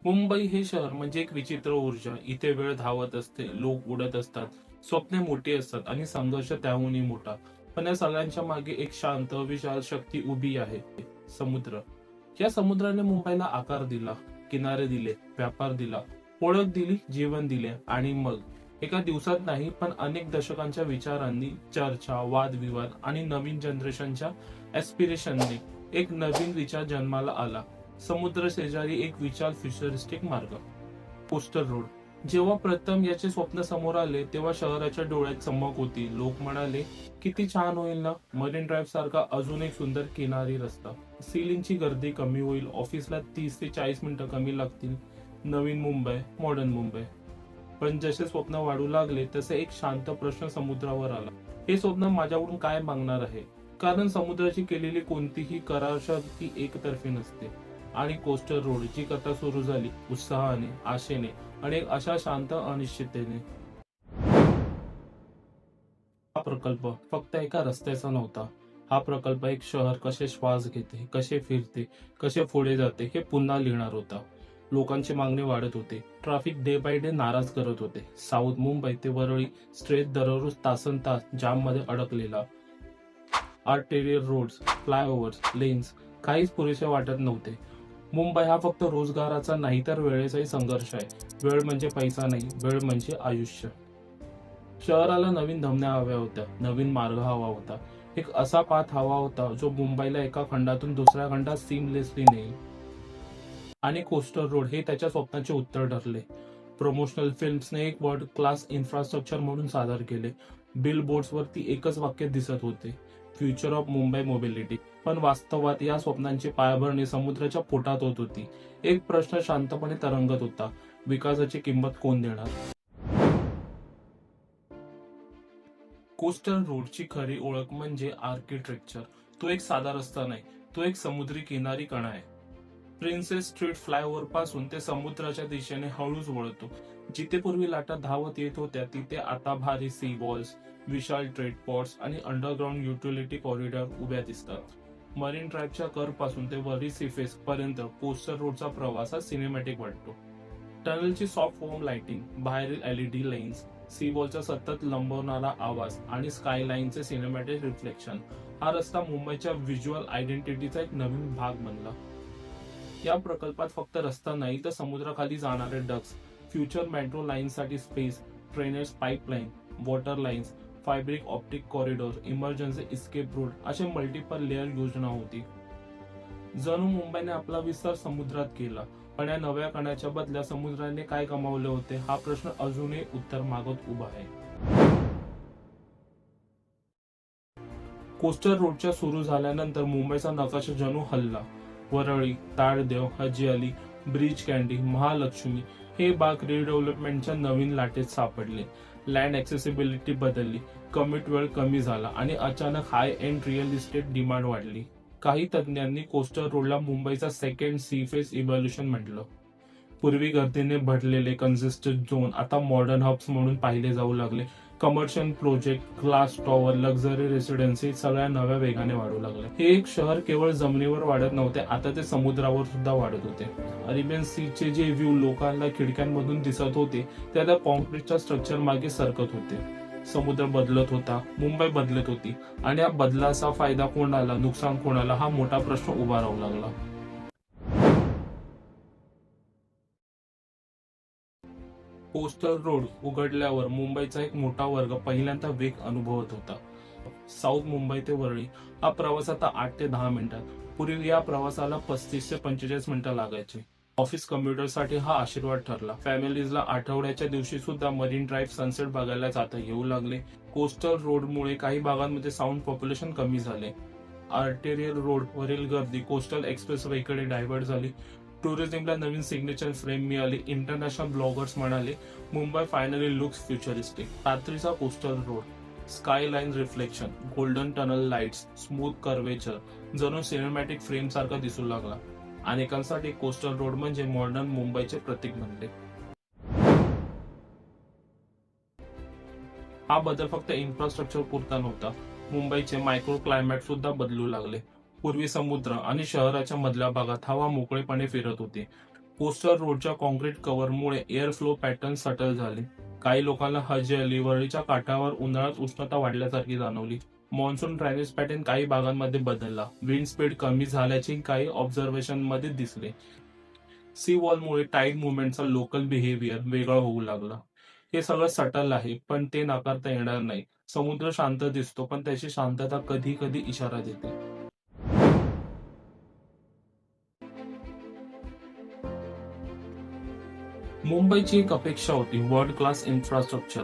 मुंबई हे शहर म्हणजे एक विचित्र ऊर्जा. इथे वेळ धावत असते, लोक उडत असतात, स्वप्ने मोठी असतात आणि संघर्ष त्याहूनही मोठा. पण या सगळ्यांच्या मागे एक शांत विशाल शक्ती उभी आहे, समुद्र. या समुद्राने मुंबईला आकार दिला, किनारे दिले, व्यापार दिला, ओळख दिली, जीवन दिले आणि मग एका दिवसात नाही पण अनेक दशकांच्या विचारांनी, चर्चा, वादविवाद आणि नवीन जनरेशनच्या एस्पिरेशनने एक नवीन विचार जन्माला आला. समुद्र शेजारी एक विशाल फ्युचरिस्टिक मार्ग, कोस्टल रोड. जेव्हा प्रथम याचे स्वप्न समोर आले तेव्हा शहराच्या डोळ्यात चमक होती. लोक म्हणाले, किती छान होईल ना, मरीन ड्राईव्ह सारखा अजून एक सुंदर किनारी रस्ता. सीलिंगची गर्दी कमी होईल, ऑफिसला 30 ते 40 मिनिटं कमी लागतील. नवीन मुंबई, मॉडर्न मुंबई. पण जसे स्वप्न वाढू लागले तसे एक शांत प्रश्न समुद्रावर आला. हे स्वप्न माझ्याकडून काय मागणार आहे? कारण समुद्राची केलेली कोणतीही करारशर्ती एकतर्फी नसते. आणि कोस्टल रोडची कथा सुरू झाली उत्साहाने, आशेने आणि एक अशा शांत अनिश्चिततेने. हा प्रकल्प फक्त एका रस्त्याचा नव्हता. हा प्रकल्प एक शहर कसे श्वास घेते, कसे फिरते, कसे पुढे जाते हे पुन्हा लिहिणार होता. लोकांची मागणी वाढत होते. ट्रॅफिक डे बाय डे नाराज करत होते. साऊथ मुंबई ते वरळी स्ट्रेच दररोज तासन तास जाम मध्ये अडकलेला. आर्टेरियल रोड्स, फ्लायओव्हर्स, लेन्स काहीच पुरेसे वाटत नव्हते. मुंबई हा फक्त रोजगाराचा नाही तर वेळेचाही संघर्ष आहे. वेळ म्हणजे पैसा नाही, वेळ म्हणजे आयुष्य. शहराला नवीन धमन्या हव्या होत्या, नवीन मार्ग हवा होता, एक असा पाथ हवा होता जो मुंबईला एका खंडातून दुसऱ्या खंडात सिमलेसली नेईल. आणि कोस्टल रोड हे त्याच्या स्वप्नाचे उत्तर ठरले. प्रमोशनल फिल्म्सने एक वर्ल्ड क्लास इन्फ्रास्ट्रक्चर म्हणून सादर केले. बिल बोर्ड्सवरती एकच वाक्य दिसत होते, फ्युचर ऑफ मुंबई मोबिलिटी. पण वास्तवात या स्वप्नांची पायाभरणी समुद्राच्या पोटात होत होती. एक प्रश्न शांतपणे तरंगत होता, विकासाची किंमत कोण देणार? कोस्टल रोडची खरी ओळख म्हणजे आर्किटेक्चर. तो एक साधा रस्ता नाही, तो एक समुद्री किनारी कणा आहे. प्रिन्सेस स्ट्रीट फ्लायओव्हर पासून ते समुद्राच्या दिशेने हळूच वळतो. जिथे पूर्वी लाटा धावत येत होत्या तिथे आता भारी सी वॉल्स, विशाल ट्रेड पोर्ट्स आणि अंडरग्राउंड युटिलिटी कॉरिडॉर उभ्या दिसतात. मरीन ड्राईव्हच्या कर पासून ते वरी सीफेस पर्यंत कोस्टल रोडचा प्रवास हा सिनेमॅटिक वाटतो. टनलची सॉफ्ट फोम लाइटिंग, बाहेरील एलईडी लाईन्स, सी वॉलचा सतत लंबवणारा आवाज आणि स्कायलाईनचे सिनेमॅटिक रिफ्लेक्शन, हा रस्ता मुंबईच्या व्हिज्युअल आयडेंटिटीचा एक नवीन भाग बनला. या प्रकल्पात फक्त रस्ता नाही तर समुद्राखाली जाणारे डक्स, फ्युचर मेट्रो लाईनसाठी space, drainage pipeline, water lines, fibre optic corridor, emergency escape route असे मल्टिपल लेअर योजना होती. जणू मुंबईने आपला विस्तार समुद्रात केला. पण या नव्या कण्याच्या बदल्या समुद्राने काय कमावले होते हा प्रश्न अजूनही उत्तर मागत उभा आहे. कोस्टल रोडच्या सुरू झाल्यानंतर मुंबईचा नकाशा जणू हलला. वरळी, ताडदेव, हजी अली, ब्रिज कँडी, महालक्ष्मी हे भाग रिडेव्हलपमेंटच्या नवीन लाटेत सापडले. लँड ऍक्सेसिबिलिटी बदलली, कमिट वेळ कमी झाला आणि अचानक हाय एंड रिअल इस्टेट डिमांड वाढली. काही तज्ज्ञांनी कोस्टल रोडला मुंबईचा सेकंड सी फेस इव्होल्युशन म्हटलं. पूर्वी गर्दीने भरलेले कंजेस्टेड झोन आता मॉडर्न हब्स म्हणून पाहिले जाऊ लागले. Commercial project, glass tower, luxury residency सगळ्या नव्या वेगाने वाढू लागले. हे एक शहर केवळ जमिनीवर वाढत नव्हते, आता ते समुद्रावर सुद्धा वाढत होते. अरेबियन सीचे जे व्ह्यू लोकांना खिडक्यांमधून दिसत होते ते आता कॉन्क्रीटच्या स्ट्रक्चर मागे सरकत होते. समुद्र बदलत होता, मुंबई बदलत होती आणि या बदलाचा फायदा कोणाला, नुकसान कोणाला हा मोठा प्रश्न उभा राहू लागला. कोस्टल रोड उघडल्यावर मुंबईचा एक मोठा वर्ग पहिल्यांदा वेग अनुभवत होता. साऊथ मुंबई ते वरळी हा प्रवास आता 8 ते 10 मिनिटात. पूर्वी या प्रवासाला 35 ते 45 मिनिटं लागायची. ऑफिस कम्प्युटरसाठी हा आशीर्वाद ठरला. फॅमिलीजला आठवड्याच्या दिवशी सुद्धा मरीन ड्राईव्ह सनसेट बघायला जाता येऊ लागले. कोस्टल रोडमुळे काही भागांमध्ये साऊंड पॉप्युलेशन कमी झाले. आर्टेरियल रोड वरील गर्दी कोस्टल एक्सप्रेसवेकडे डायव्हर्ट झाली. टुरिझमला नवीन सिग्नेचर फ्रेम मिळाली. इंटरनॅशनल ब्लॉगर्स म्हणाले, मुंबई फायनली लुक्स फ्युचरिस्टिक. रात्रीचा coastal road, sky line reflection, golden tunnel lights, smooth curvature जणू सिनेमॅटिक फ्रेम सारखा दिसू लागला. अनेकांसाठी कोस्टल रोड म्हणजे मॉडर्न मुंबईचे प्रतीक बनले. हा बदल फक्त इन्फ्रास्ट्रक्चर पुरता नव्हता, मुंबईचे मायक्रो क्लायमेट सुद्धा बदलू लागले. पूर्वी समुद्र आणि शहराच्या मधल्या भागात हवा मोकळेपणे फिरत होती. कोस्टल रोडच्या कॉन्क्रीट कव्हरमुळे एअर फ्लो पॅटर्न सटल झाले. काही लोकांना हजे आली. वरळीच्या काठावर उन्हाळ्यात उष्णता वाढल्यासारखी जाणवली. मॉन्सून ड्रायनेज पॅटर्न काही भागांमध्ये बदलला. विंड स्पीड कमी झाल्याचे काही ऑब्झर्वेशन मध्ये दिसले. सी वॉलमुळे टाईड मुवमेंटचा लोकल बिहेवियर वेगळा होऊ लागला. हे सगळं सटल आहे, पण ते नाकारता येणार नाही. समुद्र शांत दिसतो, पण त्याची शांतता कधी कधी इशारा देते. मुंबईची एक अपेक्षा होती, वर्ल्ड क्लास इन्फ्रास्ट्रक्चर.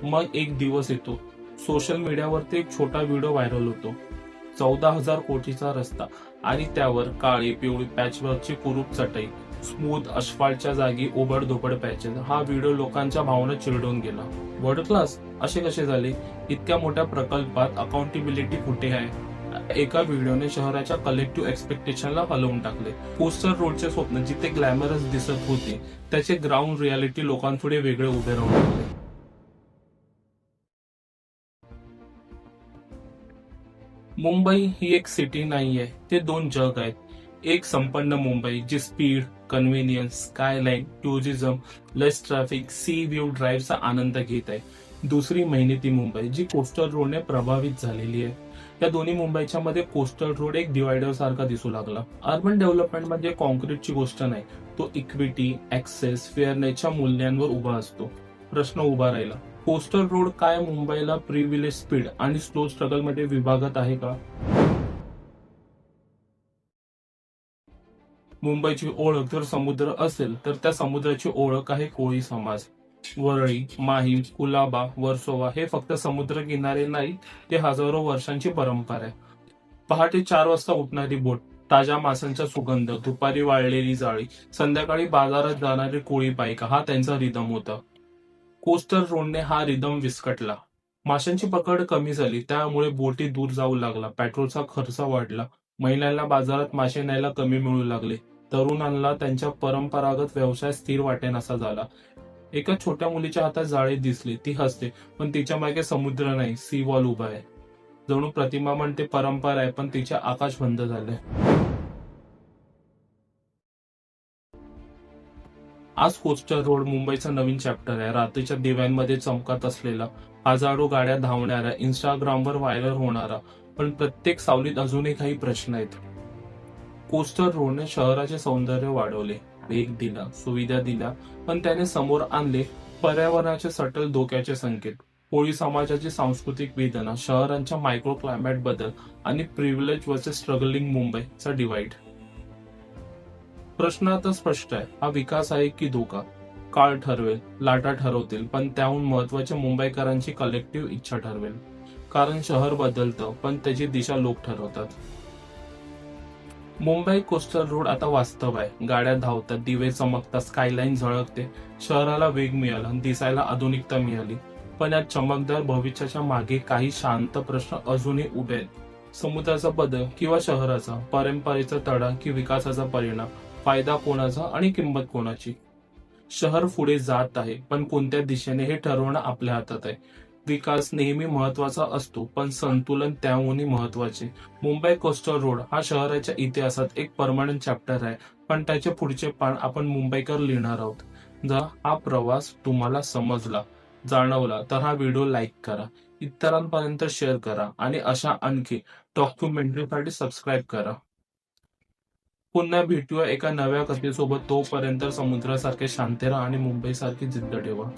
मग एक दिवस येतो. सोशल मीडियावरती एक छोटा व्हिडिओ व्हायरल होतो. 14,000 कोटीचा रस्ता आणि त्यावर काळी पिवळी पॅचवर्कची कुरूप चटई, स्मूथ अस्फाल्टच्या जागी ओबडधोबड पॅचेस. हा व्हिडिओ लोकांच्या भावना चिरडून गेला. वर्ल्ड क्लास असे कसे झाले? इतक्या मोठ्या प्रकल्पात अकाउंटेबिलिटी कुठे आहे? एका व्हिडिओने शहराच्या कलेक्टिव्ह एक्सपेक्टेशनला हलवून टाकले. कोस्टल रोडचे स्वप्न जिथे ग्लॅमरस दिसत होते, त्याचे ग्राउंड रियालिटी लोकांपुढे वेगळे उभे राहून लागले. मुंबई ही एक सिटी नाहीये, ते दोन जग आहेत. एक संपन्न मुंबई जी स्पीड, कन्व्हिनियन्स, स्कायलाईन, टुरिझम, लेस ट्रॅफिक, सी व्ह्यू ड्राईव्हचा आनंद घेत आहे. दुसरी मेहनती मुंबई जी कोस्टल रोडने प्रभावित झालेली आहे. या दोन्ही मुंबईच्या मध्ये कोस्टल रोड एक डिवायडर सारखा दिसू लागला. अर्बन डेव्हलपमेंट म्हणजे कॉन्क्रीटची गोष्ट नाही, तो इक्विटी, ऍक्सेस, फेअरनेसच्या मूल्यांवर उभा असतो. प्रश्न उभा राहिला, कोस्टल रोड काय मुंबईला प्रिव्हिलेज स्पीड आणि स्लो स्ट्रगल मध्ये विभागत आहे का? मुंबईची ओळख जर समुद्र असेल, तर त्या समुद्राची ओळख आहे कोळी समाज. वरळी, माहीम, कुलाबा, वर्सोवा हे फक्त समुद्र किनारे नाही, ते हजारो वर्षांची परंपरा आहे. पहाटे 4 वाजता उठणारी बोट, ताज्या माशांचा सुगंध, दुपारी वाळलेली जाळी, संध्याकाळी बाजारात जाणारी कोळी बायका, हा त्यांचा रिदम होता. कोस्टल रोडने हा रिदम विस्कटला. माशांची पकड कमी झाली, त्यामुळे बोटी दूर जाऊ लागला. पेट्रोलचा खर्च वाढला. महिलांना बाजारात मासे न्यायला कमी मिळू लागले. तरुणांना त्यांच्या परंपरागत व्यवसाय स्थिर वाटेनासा झाला. एका छोट्या मुलीच्या हातात जाळे दिसले. ती हसते, पण तिच्या मागे समुद्र नाही, सी वॉल उभा आहे. जणू प्रतिमा म्हणते परंपरा आहे, पण तिचे आकाश बंद झाले. आज कोस्टल रोड मुंबईचा नवीन चॅप्टर आहे. रात्रीच्या दिव्यांमध्ये चमकत असलेला, हजारो गाड्या धावणारा, इंस्टाग्रामवर व्हायरल होणारा, पण प्रत्येक सावलीत अजूनही काही प्रश्न आहेत. कोस्टल रोडने शहराचे सौंदर्य वाढवले, वेग दिला, सुविधा दिल्या, पण त्याने समोर आणले पर्यावरणाचे सटल धोक्याचे संकेत. कोळी समाजाची सांस्कृतिक वेदना, शहरांच्या मायक्रो क्लायमेट बदल आणि प्रिव्हिलेज वर्सेस स्ट्रगलिंग मुंबईचा डिवाइड. प्रश्न आता स्पष्ट आहे, हा विकास आहे की धोका? काळ ठरवेल, लाटा ठरवतील, पण त्याहून महत्वाचे मुंबईकरांची कलेक्टिव्ह इच्छा ठरवेल. कारण शहर बदलतं, पण त्याची दिशा लोक ठरवतात. मुंबई कोस्टल रोड आता वास्तव आहे. गाड्या धावतात, दिवे चमकतात, स्कायलाईन झळकते. शहराला वेग मिळाला, दिसायला आधुनिकता मिळाली. पण या चमकदार भविष्याच्या मागे काही शांत प्रश्न अजूनही उभे आहेत. समुद्राचा बदल किंवा शहराचा, परंपरेचा तडा की विकासाचा परिणाम, फायदा कोणाचा आणि किंमत कोणाची? शहर पुढे जात आहे, पण कोणत्या दिशेने हे ठरवणं आपल्या हातात आहे. विकास नेहमी महत्वाचा असतो, पण संतुलन त्याहूनही महत्वाचे. मुंबई कोस्टल रोड हा शहराच्या इतिहासात एक परमनंट चॅप्टर आहे, पण त्याचे पुढचे पान आपण मुंबईकर लिहिणार आहोत. जर हा प्रवास तुम्हाला समजला, जाणवला, तर हा व्हिडिओ लाईक करा, इतरांपर्यंत शेअर करा आणि अशा आणखी डॉक्युमेंटरीसाठी सबस्क्राईब करा. पुन्हा भेटूया एका नव्या कथेसोबत. तोपर्यंत समुद्रासारखे शांत राहा आणि मुंबईसारखी जिद्द ठेवा.